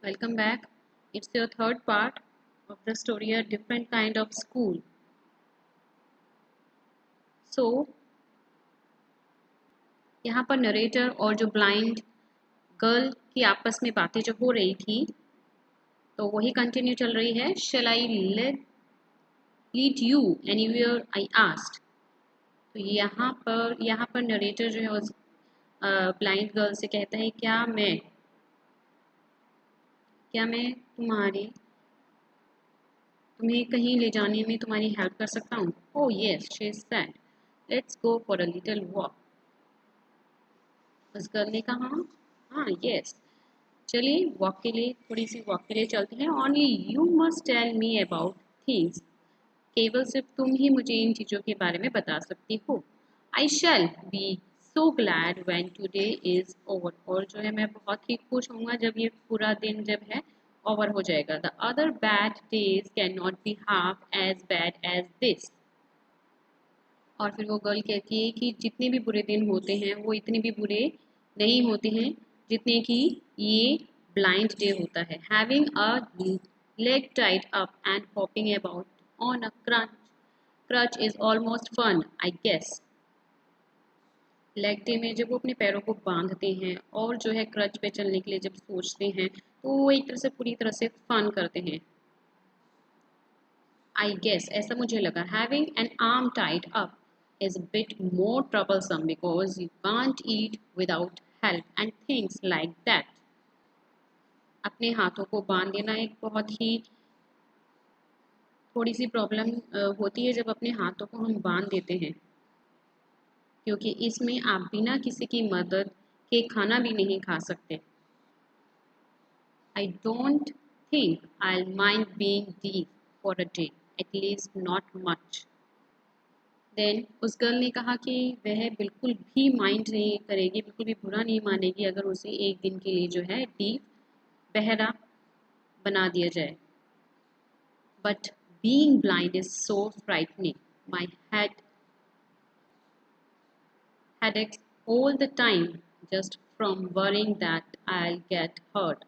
Welcome back. It's your third part of the story, A Different Kind of School. So, यहाँ पर narrator और जो blind girl की आपस में बातें जो हो रही थी, तो वही कंटिन्यू चल रही है. Shall I lead you anywhere I asked? तो यहाँ पर नरेटर जो है उस ब्लाइंड गर्ल से कहता है क्या मैं तुम्हें कहीं ले जाने में तुम्हारी हेल्प कर सकता हूँ. Oh yes, she said. Let's go for a little walk. उस गर्ल ने कहा हाँ यस, चलिए थोड़ी सी वॉक के लिए चलते हैं. Only you must tell me about things. केवल सिर्फ तुम ही मुझे इन चीज़ों के बारे में बता सकती हो. I shall be so glad when today is over. और जो है मैं बहुत ही खुश होऊंगा जब ये पूरा दिन जब है ओवर हो जाएगा. The other bad days can not be half as bad as this. और फिर वो गर्ल कहती है कि जितने भी बुरे दिन होते हैं वो इतने भी बुरे नहीं होते हैं जितने कि ये ब्लाइंड डे होता है. Having a leg tied up and hopping about on a crutch is almost fun I guess. Leg day में जब वो अपने पैरों को बांधते हैं और जो है क्रच पे चलने के लिए जब सोचते हैं तो वो एक तरह से पूरी तरह से फन करते हैं. I guess ऐसा मुझे लगा. Having an arm tied up is a bit more troublesome because you can't eat without help and things like that. अपने हाथों को बांध देना एक बहुत ही थोड़ी सी प्रॉब्लम होती है जब अपने हाथों को हम बांध देते हैं, क्योंकि इसमें आप बिना किसी की मदद के खाना भी नहीं खा सकते. I don't think I'll mind being deaf for a day, at least not much. Then उस गर्ल ने कहा कि वह बिल्कुल भी माइंड नहीं करेगी, बिल्कुल भी बुरा नहीं मानेगी अगर उसे एक दिन के लिए जो है डीफ बहरा बना दिया जाए. But being blind is so frightening. My headaches all the time just from worrying that I'll get hurt.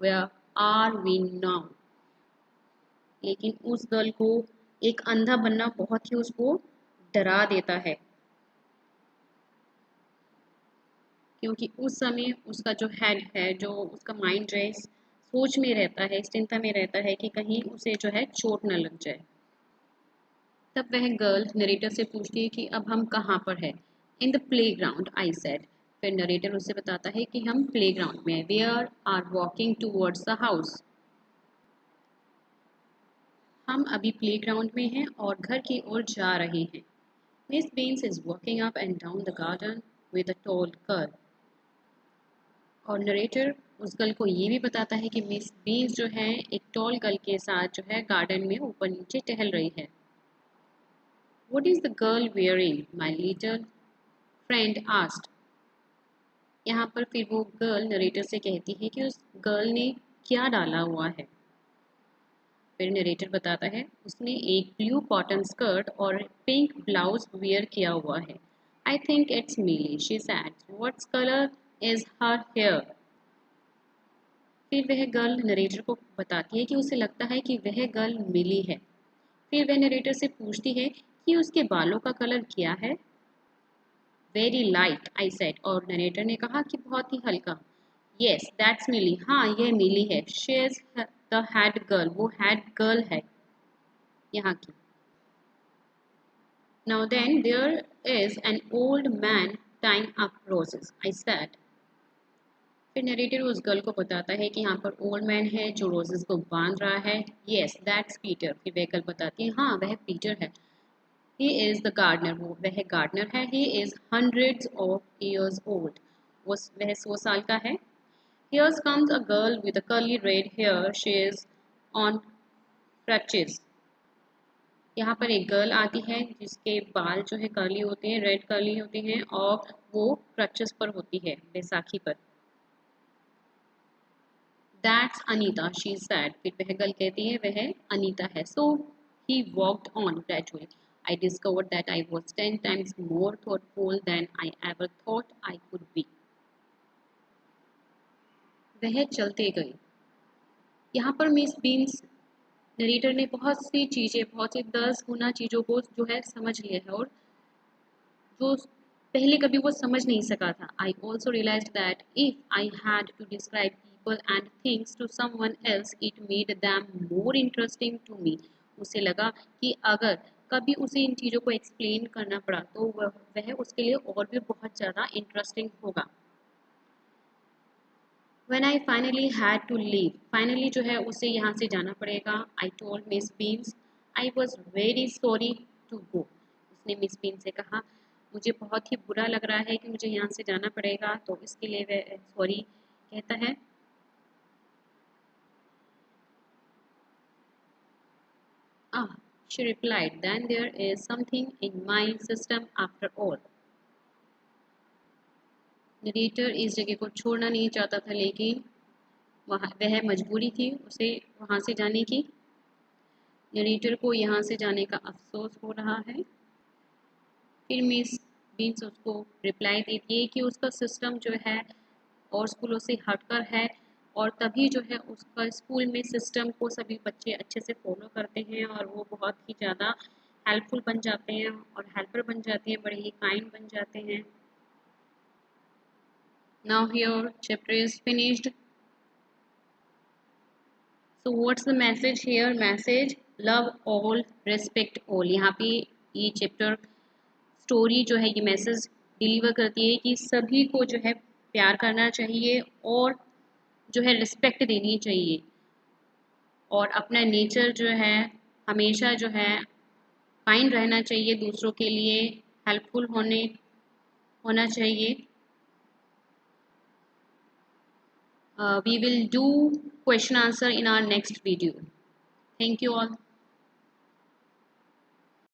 Where are we now? लेकिन उस गर्ल को एक अंधा बनना बहुत ही उसको डरा देता है, क्योंकि उस समय उसका जो हेड है, जो उसका माइंड जो है इस सोच में रहता है, इस चिंता में रहता है कि कहीं उसे जो है चोट न लग जाए. तब वह गर्ल नरेटर से पूछती है कि अब हम कहाँ पर है. In the playground I said. फिर नरेटर उससे बताता है कि हम प्ले ग्राउंड में we are walking towards the house. हम अभी प्ले ग्राउंड में हैं और घर की ओर जा रहे हैं. Miss beans is walking up and down the garden with a tall girl. और नरेटर उस गर्ल को ये भी बताता है कि मिस बीन्स जो है एक टॉल गर्ल के साथ जो है गार्डन में ऊपर नीचे टहल रही है. What is the girl wearing my little friend asked. यहाँ पर फिर वो गर्ल नरेटर से कहती है कि उस गर्ल ने क्या डाला हुआ है. फिर नरेटर बताता है उसने एक ब्लू कॉटन स्कर्ट और पिंक ब्लाउज वियर किया हुआ है. I think it's Milly she said. What's colour is her hair. फिर वह गर्ल नरेटर को बताती है कि उसे लगता है कि वह गर्ल मिली है. फिर वह नरेटर से पूछती है कि उसके बालों का कलर क्या है. Very light I said. और नरेटर ने कहा कि बहुत ही हल्का. Yes that's Milly. हाँ यह मिली है. She is the head girl. वो हेड गर्ल है यहाँ की. Now then there is an old man tying up roses I said. फिर नरेटर उस गर्ल को बताता है कि यहाँ पर ओल्ड मैन है जो रोजेस को बांध रहा है. Yes that's Peter. फिर वह गर्ल बताती है हाँ वह पीटर है. He is the gardener. वो वह गार्डनर है. He is hundreds of years old. वह 100 साल का है. Here comes a girl with a curly red hair. She is on crutches. यहाँ पर एक गर्ल आती है जिसके बाल जो है कर्ली होते हैं, रेड कर्ली होते हैं और वो क्रचेस पर होती है, बैसाखी पर. That's Anita, she said. फिर वह गर्ल कहती है वह अनीता है. So he walked on gradually. I discovered that I was 10 times more thoughtful than I ever thought I could be. वह चलते गए. यहाँ पर मिस बीन्स नरेटर ने बहुत सी चीज़ें, बहुत सी 10 गुना चीज़ों को जो है समझ लिया है, और जो पहले कभी वो समझ नहीं सका था। I also realise that if I had to describe people and things to someone else it made them more interesting to me. उसे लगा कि अगर कभी उसे इन चीज़ों को एक्सप्लेन करना पड़ा तो वह उसके लिए और भी बहुत ज़्यादा इंटरेस्टिंग होगा। When I finally had to leave, finally जो है उसे यहाँ से जाना पड़ेगा। I told Miss Beans I was very sorry to go. उसने मिस बीन से कहा मुझे बहुत ही बुरा लग रहा है कि मुझे यहाँ से जाना पड़ेगा, तो इसके लिए वह सॉरी कहता है। Ah, she replied, then there is something in my system after all. Narrator इस जगह को छोड़ना नहीं चाहता था, लेकिन वह मजबूरी थी उसे वहाँ से जाने की। नरेटर को यहाँ से जाने का अफसोस हो रहा है। फिर मिस बीन्स उसको रिप्लाई देती है कि उसका सिस्टम जो है और स्कूलों से हटकर है, और तभी जो है उसका स्कूल में सिस्टम को सभी बच्चे अच्छे से फॉलो करते हैं और वो बहुत ही ज़्यादा हेल्पफुल बन जाते हैं और हेल्पर बन जाते हैं, बड़े ही काइंड बन जाते हैं। Now here chapter is finished. So what's the message here? Message love all respect all. यहाँ पे ये चैप्टर स्टोरी जो है ये मैसेज डिलीवर करती है कि सभी को जो है प्यार करना चाहिए और जो है रिस्पेक्ट देनी चाहिए, और अपना नेचर जो है हमेशा जो है काइंड रहना चाहिए, दूसरों के लिए हेल्पफुल होना चाहिए। We will do question answer in our next video. Thank you all.